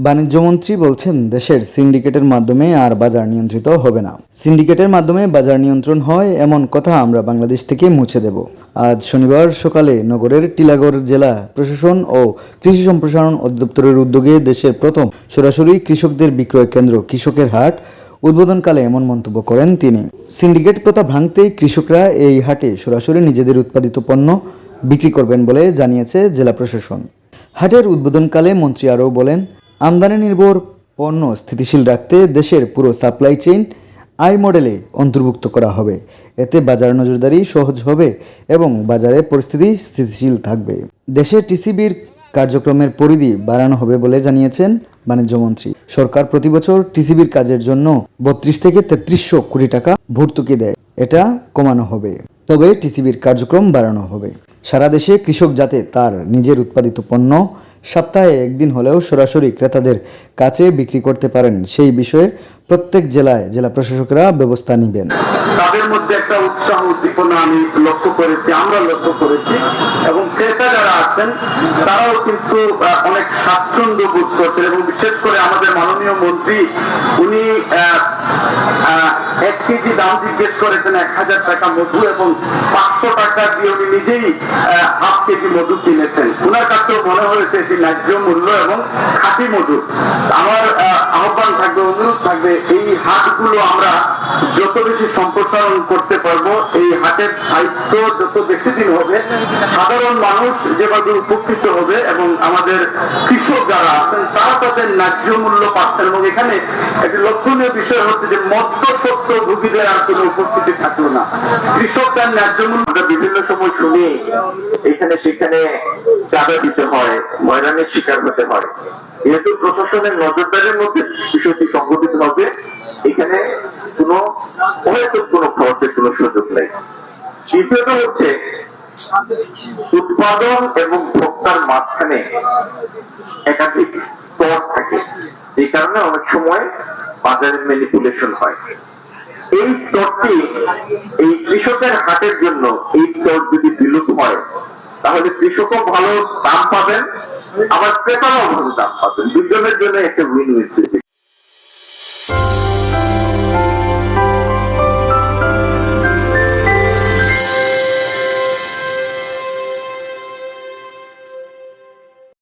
বাণিজ্যমন্ত্রী বলছেন, দেশের সিন্ডিকেটের মাধ্যমে আর বাজার নিয়ন্ত্রিত হবে না। সিন্ডিকেটের মাধ্যমে বাজার নিয়ন্ত্রণ হয় এমন কথা আমরা বাংলাদেশ থেকে মুছে দেব। আজ শনিবার সকালে নগরের টিলাগড় জেলা প্রশাসন ও কৃষি সম্প্রসারণ অধিদপ্তরের উদ্যোগে দেশের প্রথম সরাসরি কৃষকদের বিক্রয় কেন্দ্র কৃষকের হাট উদ্বোধনকালে এমন মন্তব্য করেন তিনি। সিন্ডিকেট প্রথা ভাঙতেই কৃষকরা এই হাটে সরাসরি নিজেদের উৎপাদিত পণ্য বিক্রি করবেন বলে জানিয়েছে জেলা প্রশাসন। হাটের উদ্বোধনকালে মন্ত্রী আরও বলেন, আমদানি নির্ভর পণ্য স্থিতিশীল রাখতে দেশের পুরো সাপ্লাই চেইন আই মডেলে অন্তর্ভুক্ত করা হবে। এতে বাজার নজরদারি সহজ হবে এবং বাজারে পরিস্থিতি স্থিতিশীল থাকবে। দেশে টিসিবির কার্যক্রমের পরিধি বাড়ানো হবে বলে জানিয়েছেন বাণিজ্যমন্ত্রী। সরকার প্রতি বছর টিসিবির কাজের জন্য 32 থেকে 3300 কোটি টাকা ভর্তুকি দেয়। এটা কমানো হবে, তবে টিসিবির কার্যক্রম বাড়ানো হবে। সারা দেশে কৃষক যাতে তার নিজের উৎপাদিত পণ্য সপ্তাহে একদিন হলেও সরাসরি ক্রেতাদের কাছে বিক্রি করতে পারেন, সেই বিষয়ে প্রত্যেক জেলায় জেলা প্রশাসকরা ব্যবস্থা নেবেন। তাদের মধ্যে একটা উৎসাহ উদ্দীপনা আমি লক্ষ্য করেছি, আমরা লক্ষ্য করেছি, এবং ক্রেতা যারা আছেন তারাও কিন্তু অনেক স্বাচ্ছন্দ্য বোধ করছেন। এবং বিশেষ করে আমাদের মাননীয় মন্ত্রী, উনি 1 কেজি দাম জিজ্ঞেস করেছেন 1000 টাকা মধু, এবং 500 টাকা দিয়ে উনি নিজেই হাফ কেজি মধু কিনেছেন। ওনার কাছেও মনে হয়েছে এটি ন্যায্য মূল্য এবং খাঁটি মধু। আমার আহ্বান থাকবে, অনুরোধ থাকবে, এই হাটগুলো আমরা যত বেশি সম্প্রসারণ করতে পারবো, এই হাটের দায়িত্ব যত বেশি দিন হবে, সাধারণ মানুষ যেভাবে উপকৃত হবে এবং আমাদের কৃষক যারা আছেন তারা তাদের ন্যায্য মূল্য পাচ্ছেন। এবং এখানে একটি লক্ষণীয় বিষয় হচ্ছে যে মধ্যস্বত্ব ভোগীদের আর কোনো উপস্থিতি থাকলো না। কৃষক তার ন্যায্য মূল্য আমরা বিভিন্ন সময় শুনি এখানে সেখানে চাঁদা দিতে হয়, হয়রানির শিকার হতে হয়। যেহেতু প্রশাসনের নজরদারির মধ্যে বিষয়টি সংঘটিত হবে, এখানে কোনো খরচের কোনো সুযোগ নেই। দ্বিতীয়ত হচ্ছে উৎপাদন এবং ভোক্তার মাঝখানে একাধিক স্তর থাকে, এই কারণে অনেক সময় বাজারে ম্যানিপুলেশন হয়। এই স্তরটি এই কৃষকের হাটের জন্য এই স্তর যদি বিলুপ্ত হয়, তাহলে কৃষকও ভালো দাম পাবেন, আবার ক্রেতারাও ভালো দাম পাবেন। দুজনের জন্য একটা উইন উইন।